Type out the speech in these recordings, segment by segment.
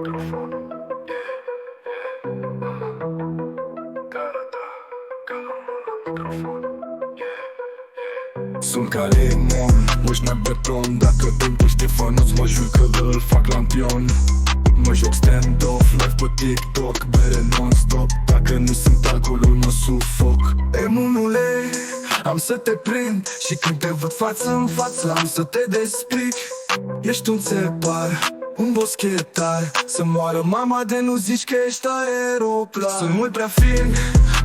Sunt ca limon, uși mai beton. Dacă timpul Ștefănuț mă jucă, îl fac lampion. Mă joc stand-off, live pe TikTok, bere non-stop. Dacă nu sunt alcoolul, mă sufoc. Emunule, am să te prind și când te văd față în față, am să te despic. Ești un țepar, un boschetar. Să moară mama de nu zici că ești aeroplan. Sunt mult prea fin,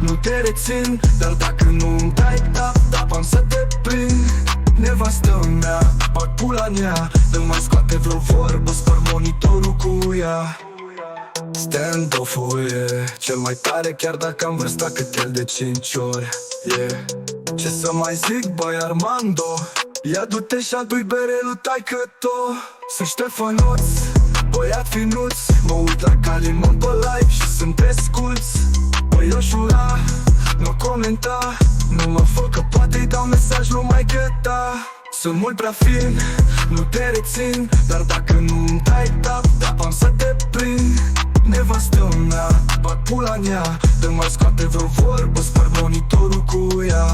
nu te rețin, dar dacă nu-mi dai tap, am să te prind. Nevastă mea, bag pula în ea, nu mai scoate vreo vorbă, spăr monitorul cu ea. Stand-off-ul e cel mai tare, chiar dacă am vârsta cât el de 5 ori. Ce să mai zic, băi Armando? Ia du-te și adu-i bere lui taică-to. Sunt Ștefănuț, băiat finuț, mă uit la Calimon pe live și sunt esculț. Băi Ioșura, nu comenta, nu mă fă că poate-i dau mesaj lui mai gheta. Sunt mult prea fin, nu te rețin, dar dacă nu-mi dai tap, am să te prind. Nevastă mea, bag pula în ea, dă mai scoate vreo vorbă, spăr monitorul cu ea.